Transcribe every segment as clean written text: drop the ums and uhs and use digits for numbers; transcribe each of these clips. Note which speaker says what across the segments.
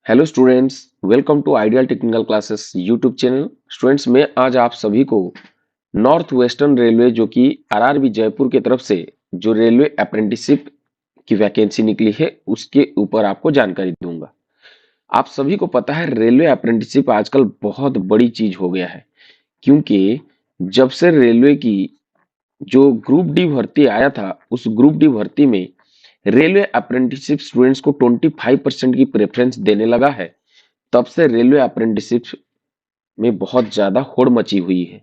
Speaker 1: Hello students, welcome to ideal technical classes YouTube channel. Students, मैं आज आप सभी को नॉर्थ वेस्टर्न रेलवे जो कि आरआरबी जयपुर की तरफ से जो रेलवे अप्रेंटिसशिप की वैकेंसी निकली है उसके ऊपर आपको जानकारी दूंगा। आप सभी को पता है रेलवे अप्रेंटिसशिप आजकल बहुत बड़ी चीज हो गया है, क्योंकि जब से रेलवे की जो ग्रुप डी भर्ती आया था उस ग्रुप डी भर्ती में रेलवे अप्रेंटिसशिप स्टूडेंट्स को 25% की प्रेफरेंस देने लगा है। तब से रेलवे अप्रेंटिसशिप में बहुत ज्यादा होड़ मची हुई है।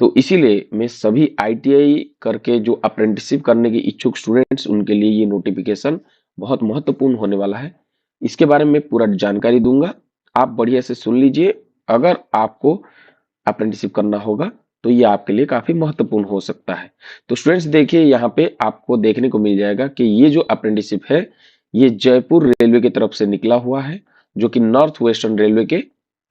Speaker 1: तो इसीलिए मैं सभी आईटीआई करके जो अप्रेंटिसशिप करने के इच्छुक स्टूडेंट्स उनके लिए ये नोटिफिकेशन बहुत महत्वपूर्ण होने वाला है। इसके बारे में पूरा जानकारी दूंगा, आप बढ़िया से सुन लीजिए। अगर आपको अप्रेंटिसशिप करना होगा तो ये आपके लिए काफी महत्वपूर्ण हो सकता है। तो स्टूडेंट्स देखिए, यहाँ पे आपको देखने को मिल जाएगा कि ये जो अप्रेंटिसशिप है ये जयपुर रेलवे की तरफ से निकला हुआ है, जो कि नॉर्थ वेस्टर्न रेलवे के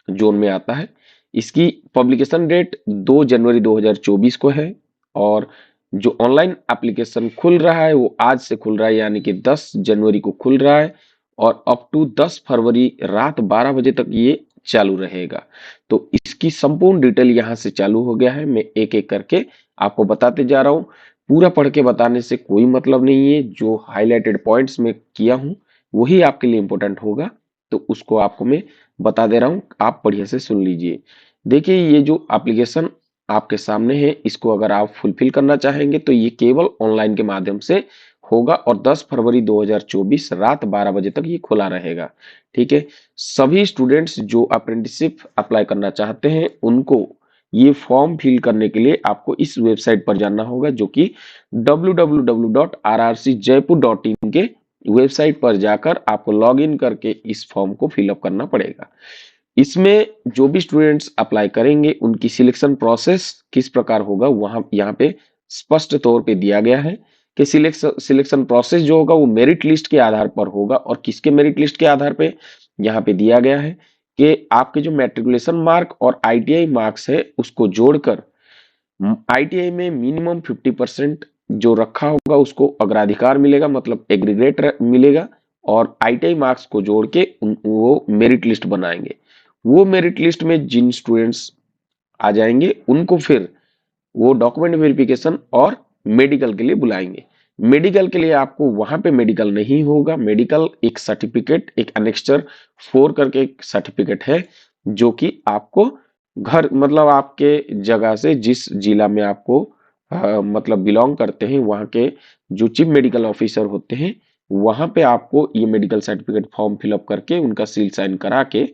Speaker 1: जोन में आता है। इसकी पब्लिकेशन डेट 2 जनवरी 2024 को है और जो ऑनलाइन एप्लीकेशन खुल रहा है वो आज से खुल रहा है, यानी कि 10 जनवरी को खुल रहा है और अप टू 10 फरवरी रात 12 बजे तक ये चालू रहेगा। तो इसकी संपूर्ण डिटेल यहाँ से चालू हो गया है, मैं एक एक करके आपको बताते जा रहा हूँ। पूरा पढ़ के बताने से कोई मतलब नहीं है, जो हाईलाइटेड पॉइंट्स में किया हूँ वही आपके लिए इंपॉर्टेंट होगा, तो उसको आपको मैं बता दे रहा हूँ, आप बढ़िया से सुन लीजिए। देखिए, ये जो एप्लीकेशन आपके सामने है इसको अगर आप फुलफिल करना चाहेंगे तो ये केवल ऑनलाइन के माध्यम से होगा और 10 फरवरी 2024 रात 12 बजे तक ये खुला रहेगा। ठीक है, सभी स्टूडेंट्स जो अप्रेंटिसशिप अप्लाई करना चाहते हैं उनको ये फॉर्म फिल करने के लिए आपको इस वेबसाइट पर जाना होगा, जो कि www.rrcjaipur.in के वेबसाइट पर जाकर आपको लॉगिन करके इस फॉर्म को फिलअप करना पड़ेगा। इसमें जो भी स्टूडेंट्स अप्लाई करेंगे उनकी सिलेक्शन प्रोसेस किस प्रकार होगा वहां यहाँ पे स्पष्ट तौर पे दिया गया है कि सिलेक्शन प्रोसेस जो होगा वो मेरिट लिस्ट के आधार पर होगा। और किसके मेरिट लिस्ट के आधार पे, यहाँ पे दिया गया है कि आपके जो मैट्रिकुलेशन मार्क और आईटीआई मार्क्स है उसको जोड़कर आईटीआई में मिनिमम 50% जो रखा होगा उसको अग्राधिकार मिलेगा, मतलब एग्रीगेट मिलेगा। और आईटीआई मार्क्स को जोड़ के वो मेरिट लिस्ट बनाएंगे। वो मेरिट लिस्ट में जिन स्टूडेंट्स आ जाएंगे उनको फिर वो डॉक्यूमेंट वेरिफिकेशन और मेडिकल के लिए बुलाएंगे। मेडिकल के लिए आपको वहां पे मेडिकल नहीं होगा, मेडिकल एक सर्टिफिकेट, एक अनेक्स्चर 4 करके एक सर्टिफिकेट है, जो कि आपको घर मतलब आपके जगह से जिस जिला में आपको मतलब बिलोंग करते हैं वहां के जो चीफ मेडिकल ऑफिसर होते हैं वहां पे आपको ये मेडिकल सर्टिफिकेट फॉर्म फिलअप करके उनका सील साइन करा के,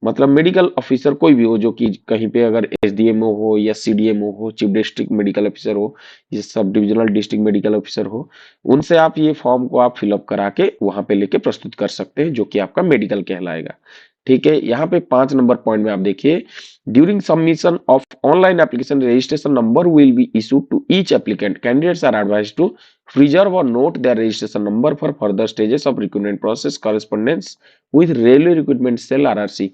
Speaker 1: मतलब मेडिकल ऑफिसर कोई भी हो जो कि कहीं पे अगर एसडीएमओ हो या सीडीएमओ हो, चीफ डिस्ट्रिक्ट मेडिकल ऑफिसर हो या sub divisional district medical officer हो, उनसे आप ये फॉर्म को आप फिलअप करा के वहां पे लेके प्रस्तुत कर सकते हैं, जो कि आपका मेडिकल कहलाएगा। ठीक है, यहाँ पे 5 नंबर पॉइंट में आप देखिए, during submission of online application registration number will be issued to each applicant, candidates are advised to preserve or note their registration number for further stages of recruitment process correspondence with railway recruitment cell RRC।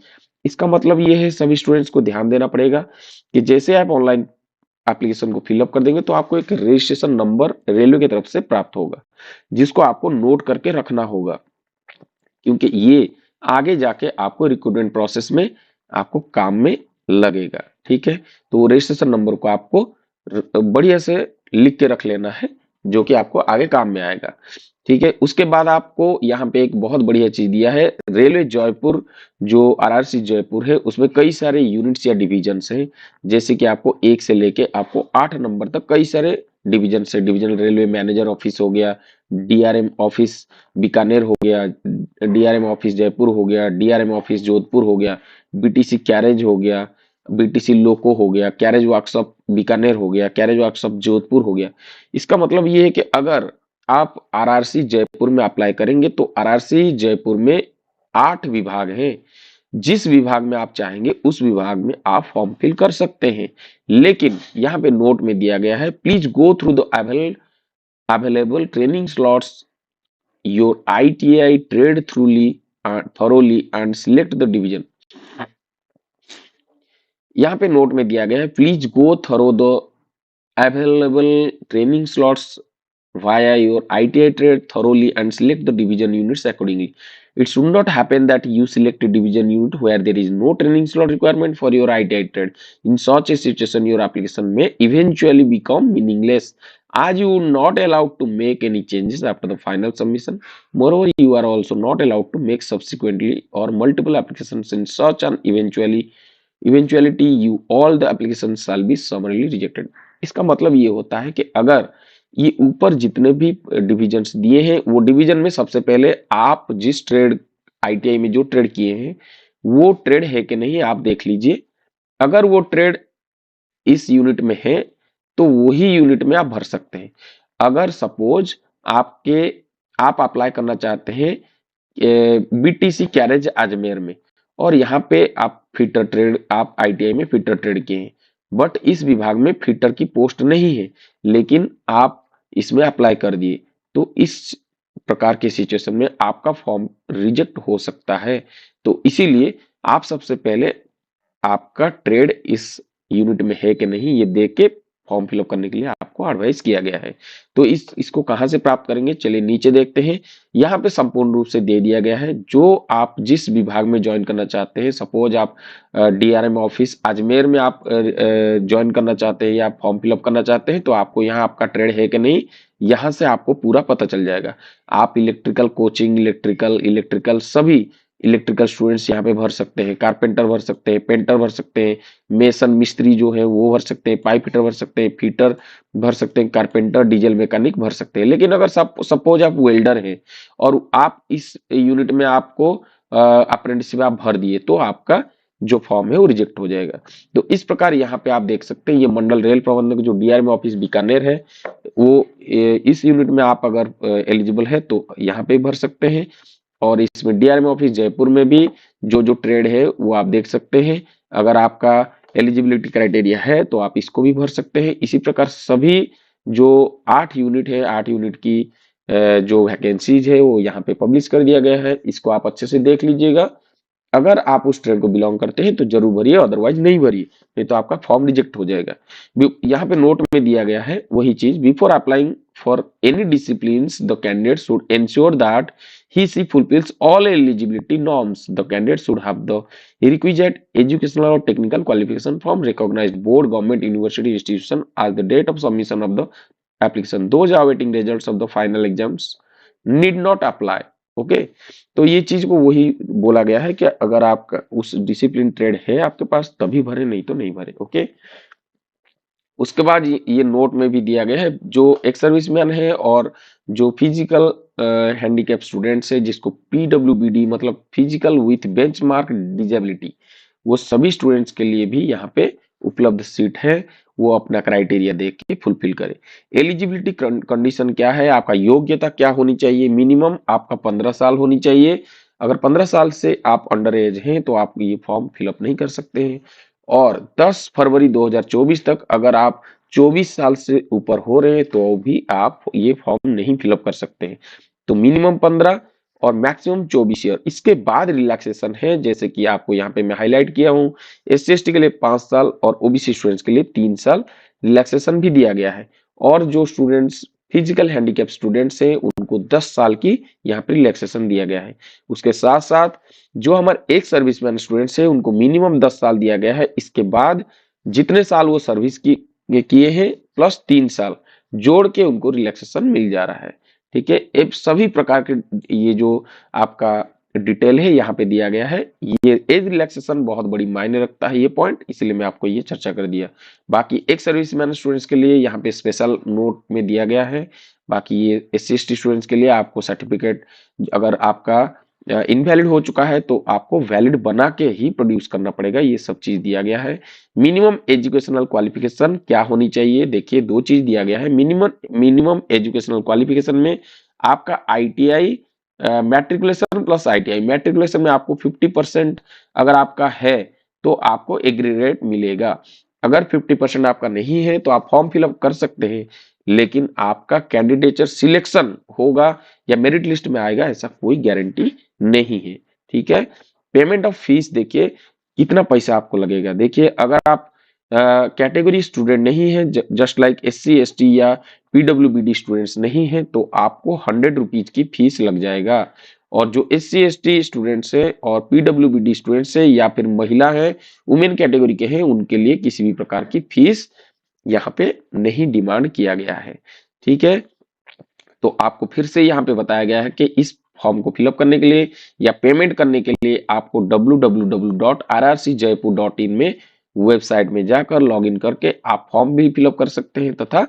Speaker 1: इसका मतलब ये है सभी students को ध्यान देना पड़ेगा कि जैसे आप ऑनलाइन एप्लीकेशन को फिलअप कर देंगे तो आपको एक रजिस्ट्रेशन नंबर रेलवे की तरफ से प्राप्त होगा, जिसको आपको नोट करके रखना होगा, क्योंकि ये आगे जाके आपको रिक्रूटमेंट प्रोसेस में आपको काम में लगेगा। ठीक है, तो रजिस्ट्रेशन नंबर को आपको बढ़िया से लिख के रख लेना है, जो कि आपको आगे काम में आएगा। ठीक है, उसके बाद आपको यहाँ पे एक बहुत बढ़िया चीज दिया है, रेलवे जयपुर जो आरआरसी जयपुर है उसमें कई सारे यूनिट्स या डिविजन्स हैं। जैसे कि आपको 1 से लेके आपको 8 नंबर तक कई सारे डिवीजन से, डिविजनल रेलवे मैनेजर ऑफिस हो गया, डीआरएम ऑफिस बीकानेर हो गया, डीआरएम ऑफिस जयपुर हो गया, डीआरएम ऑफिस जोधपुर हो गया, बीटीसी कैरेज हो गया, बीटीसी लोको हो गया, कैरेज वर्कशॉप बीकानेर हो गया, कैरेज वर्कशॉप जोधपुर हो गया। इसका मतलब ये है कि अगर आप आरआरसी जयपुर में अप्लाई करेंगे तो आरआरसी जयपुर में 8 विभाग हैं। जिस विभाग में आप चाहेंगे उस विभाग में आप फॉर्म फिल कर सकते हैं। लेकिन यहाँ पे नोट में दिया गया है, please go through the available training slots your ITI trade thoroughly and select the division। यहाँ पे नोट में दिया गया है, please go thorough the available training slots via your ITI trade thoroughly and select the division units accordingly। It should not happen that you select a division unit where there is no training slot requirement for your ITI trade. In such a situation, your application may eventually become meaningless as you are not allowed to make any changes after the final submission. Moreover, you are also not allowed to make subsequently or multiple applications in such an eventuality you all the applications shall be summarily rejected. इसका मतलब ये होता है कि अगर ये ऊपर जितने भी डिविजन्स दिए हैं वो डिवीजन में सबसे पहले आप जिस ट्रेड आईटीआई में जो ट्रेड किए हैं वो ट्रेड है कि नहीं आप देख लीजिए। अगर वो ट्रेड इस यूनिट में है तो वही यूनिट में आप भर सकते हैं। अगर सपोज आप अप्लाई करना चाहते हैं बीटीसी कैरेज अजमेर में और यहाँ पे आप फिटर ट्रेड आप आईटीआई में फिटर ट्रेड किए हैं बट इस विभाग में फिटर की पोस्ट नहीं है लेकिन आप इसमें अप्लाई कर दिए तो इस प्रकार के सिचुएशन में आपका फॉर्म रिजेक्ट हो सकता है। तो इसीलिए आप सबसे पहले आपका ट्रेड इस यूनिट में है कि नहीं ये देख के फॉर्म फिलअप करने के लिए आपको एडवाइस किया गया है। तो इसको कहां से प्राप्त करेंगे चलिए नीचे देखते हैं। यहाँ पे संपूर्ण रूप से दे दिया गया है जो आप जिस विभाग में ज्वाइन करना चाहते हैं। सपोज आप डीआरएम ऑफिस अजमेर में आप ज्वाइन करना चाहते हैं या फॉर्म फिलअप करना चाहते हैं तो आपको यहाँ आपका ट्रेड है कि नहीं यहाँ से आपको पूरा पता चल जाएगा। आप इलेक्ट्रिकल कोचिंग इलेक्ट्रिकल सभी इलेक्ट्रिकल स्टूडेंट्स यहाँ पे भर सकते हैं, कारपेंटर भर सकते हैं, पेंटर भर सकते हैं, मेसन मिस्त्री जो है वो भर सकते हैं, पाइप फिटर भर सकते हैं, फिटर भर सकते हैं, कारपेंटर डीजल मैकेनिक भर सकते हैं। लेकिन अगर सपोज आप वेल्डर हैं और आप इस यूनिट में आपको अप्रेंटिसशिप आप भर दिए तो आपका जो फॉर्म है वो रिजेक्ट हो जाएगा। तो इस प्रकार यहाँ पे आप देख सकते हैं ये मंडल रेल प्रबंधक जो डीआरएम ऑफिस बीकानेर है वो इस यूनिट में आप अगर एलिजिबल है तो यहाँ पे भर सकते हैं और इसमें डीआरएम ऑफिस जयपुर में भी जो ट्रेड है वो आप देख सकते हैं। अगर आपका एलिजिबिलिटी क्राइटेरिया है तो आप इसको भी भर सकते हैं। इसी प्रकार सभी जो 8 यूनिट है 8 यूनिट की जो वैकेंसीज है वो यहाँ पे पब्लिश कर दिया गया है। इसको आप अच्छे से देख लीजिएगा। अगर आप उस ट्रेड को बिलोंग करते हैं तो जरूर भरिए अदरवाइज नहीं भरिए नहीं तो आपका फॉर्म रिजेक्ट हो जाएगा। यहाँ पे नोट में दिया गया है वही चीज before applying for any discipline the candidate should ensure that he she fulfills all eligibility norms. The candidate should have the requisite educational or technical qualification from recognized board, government, university institution as the date of submission of the application. Those awaiting results of the final exams need not apply. Okay तो ये चीज को वही बोला गया है कि अगर आपका उस डिसिप्लिन ट्रेड है आपके पास तभी भरे नहीं तो नहीं भरे। ओके उसके बाद ये नोट में भी दिया गया है जो एक्स सर्विसमैन है और जो फिजिकल हैंडीकैप स्टूडेंट्स है जिसको पीडब्ल्यूबीडी मतलब फिजिकल विथ बेंचमार्क डिजेबिलिटी वो सभी स्टूडेंट्स के लिए भी यहाँ पे उपलब्ध सीट है वो अपना क्राइटेरिया देख के फुलफिल करे। एलिजिबिलिटी कंडीशन क्या है आपका योग्यता क्या होनी चाहिए मिनिमम आपका 15 साल होनी चाहिए। अगर 15 साल से आप अंडर एज हैं तो आप ये फॉर्म फिलअप नहीं कर सकते हैं और 10 फरवरी 2024 तक अगर आप 24 साल से ऊपर हो रहे हैं तो भी आप ये फॉर्म नहीं फिलअप कर सकते हैं। तो मिनिमम 15 और मैक्सिमम 24 ईयर। इसके बाद रिलैक्सेशन है जैसे कि आपको यहाँ पे मैं हाईलाइट किया हूँ SC/ST के लिए 5 साल और OBC स्टूडेंट्स के लिए 3 साल रिलैक्सेशन भी दिया गया है और जो स्टूडेंट्स फिजिकल हैंडीकैप स्टूडेंट्स हैं उनको 10 साल की यहाँ पे रिलैक्सेशन दिया गया है। उसके साथ साथ जो हमारे एक सर्विसमैन स्टूडेंट्स हैं उनको मिनिमम 10 साल दिया गया है। इसके बाद जितने साल वो सर्विस किए हैं प्लस 3 साल जोड़ के उनको रिलैक्सेशन मिल जा रहा है। ठीक है ये सभी प्रकार के ये जो आपका डिटेल है यहाँ पे दिया गया है। ये एज रिलैक्सेशन बहुत बड़ी मायने रखता है ये पॉइंट इसलिए मैं आपको ये चर्चा कर दिया। बाकी एक सर्विसमैन स्टूडेंट्स के लिए यहाँ पे स्पेशल नोट में दिया गया है। बाकी ये SC/ST स्टूडेंट्स के लिए आपको सर्टिफिकेट अगर आपका इनवैलिड हो चुका है तो आपको वैलिड बना के ही प्रोड्यूस करना पड़ेगा ये सब चीज दिया गया है। मिनिमम एजुकेशनल क्वालिफिकेशन क्या होनी चाहिए देखिए दो चीज दिया गया है। मिनिमम एजुकेशनल क्वालिफिकेशन में आपका ITI matriculation plus ITI matriculation में आपको 50% अगर आपका है तो आपको एग्रीगेट मिलेगा। अगर 50% आपका नहीं है तो आप फॉर्म फिलअप कर सकते हैं लेकिन आपका कैंडिडेचर सिलेक्शन होगा या मेरिट लिस्ट में आएगा ऐसा कोई गारंटी नहीं है। ठीक है पेमेंट ऑफ फीस देखिए कितना पैसा आपको लगेगा। देखिए अगर आप कैटेगरी स्टूडेंट नहीं है जस्ट लाइक SC/ST या PWBD स्टूडेंट्स नहीं है तो आपको 100 रुपीज की फीस लग जाएगा और जो SC/ST स्टूडेंट्स हैं और PWBD स्टूडेंट्स हैं या फिर महिला है, वुमेन कैटेगरी के हैं, उनके लिए किसी भी प्रकार की फीस यहाँ पे नहीं डिमांड किया गया है। ठीक है, तो आपको फिर से यहाँ पे बताया गया है कि इस फॉर्म को फिलअप करने के लिए या पेमेंट करने के लिए आपको www.rrcjaipur.in में वेबसाइट में जाकर लॉगिन करके आप फॉर्म भी फिलअप कर सकते हैं तथा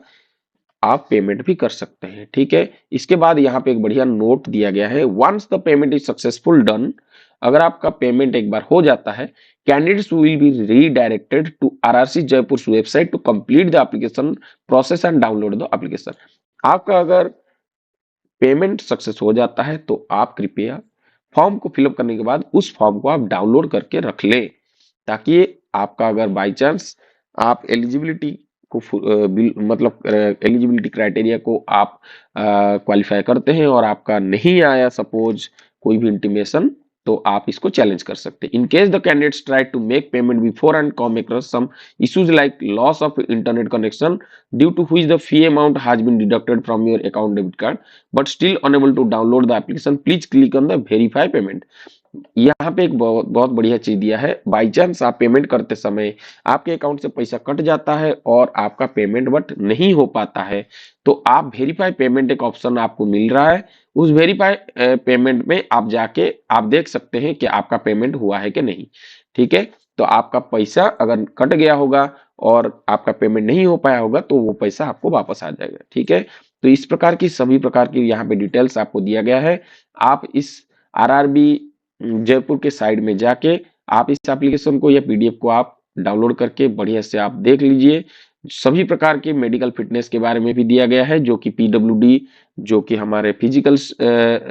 Speaker 1: आप पेमेंट भी कर सकते हैं। ठीक है, इसके बाद यहाँ पे एक बढ़िया नोट दिया गया है, once the payment is successful done, अगर आपका पेमेंट एक बार हो जाता है, candidates will be redirected to RRC Jaipur website to complete the application process and download the application. आपका अगर पेमेंट सक्सेस हो जाता है तो आप कृपया फॉर्म को फिलअप करने के बाद उस फॉर्म को आप डाउनलोड करके रख लें, ताकि आपका अगर बाई चांस आप एलिजिबिलिटी को मतलब एलिजिबिलिटी क्राइटेरिया को आप क्वालिफाई करते हैं और आपका नहीं आया सपोज कोई भी इंटीमेशन, तो आप इसको चैलेंज कर सकते हैं। In case the candidates try to make payment before and come across some issues like loss of internet connection due to which the fee amount has been deducted from your account debit card but still unable to download the application, please click on the verify payment। यहाँ पे एक बहुत बहुत बढ़िया चीज दिया है, by chance आप पेमेंट करते समय आपके अकाउंट से पैसा कट जाता है और आपका पेमेंट बट नहीं हो पाता है, तो आप वेरीफाई पेमेंट एक ऑप्शन आपको मिल रहा है, उस वेरीफाई पेमेंट में आप जाके आप देख सकते हैं कि आपका पेमेंट हुआ है कि नहीं। ठीक है, तो आपका पैसा अगर कट गया होगा और आपका पेमेंट नहीं हो पाया होगा तो वो पैसा आपको वापस आ जाएगा। ठीक है, तो इस प्रकार की सभी प्रकार की यहाँ पे डिटेल्स आपको दिया गया है। आप इस आरआरबी जयपुर के साइड में जाके आप इस एप्लीकेशन को या पीडीएफ को आप डाउनलोड करके बढ़िया से आप देख लीजिए। सभी प्रकार के मेडिकल फिटनेस के बारे में भी दिया गया है, जो कि पीडब्ल्यूडी जो कि हमारे फिजिकल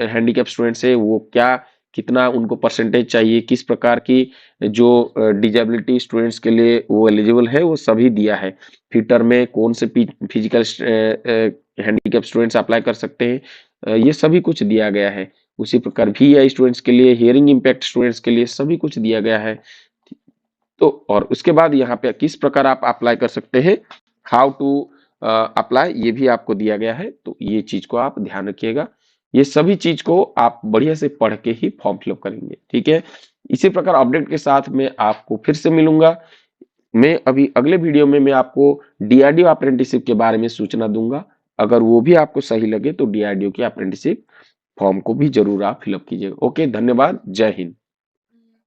Speaker 1: हैंडीकैप स्टूडेंट्स है वो क्या कितना उनको परसेंटेज चाहिए, किस प्रकार की जो डिजेबिलिटी स्टूडेंट्स के लिए वो एलिजिबल है, वो सभी दिया है। फिटर में कौन से फिजिकल हैंडीकैप स्टूडेंट्स अप्लाई कर सकते हैं, ये सभी कुछ दिया गया है। उसी प्रकार VI स्टूडेंट्स के लिए, हियरिंग इम्पैक्ट स्टूडेंट्स के लिए सभी कुछ दिया गया है। तो और उसके बाद यहाँ पे किस प्रकार आप अप्लाई कर सकते हैं, हाउ टू अप्लाई, ये भी आपको दिया गया है। तो ये चीज को आप ध्यान रखिएगा, ये सभी चीज को आप बढ़िया से पढ़ के ही फॉर्म फिलअप करेंगे। ठीक है, इसी प्रकार अपडेट के साथ मैं आपको फिर से मिलूंगा। मैं अभी अगले वीडियो में मैं आपको DRDO अप्रेंटिसशिप के बारे में सूचना दूंगा। अगर वो भी आपको सही लगे तो DRDO की अप्रेंटिसशिप फॉर्म को भी जरूर आप फिलअप कीजिएगा। ओके, धन्यवाद, जय हिंद।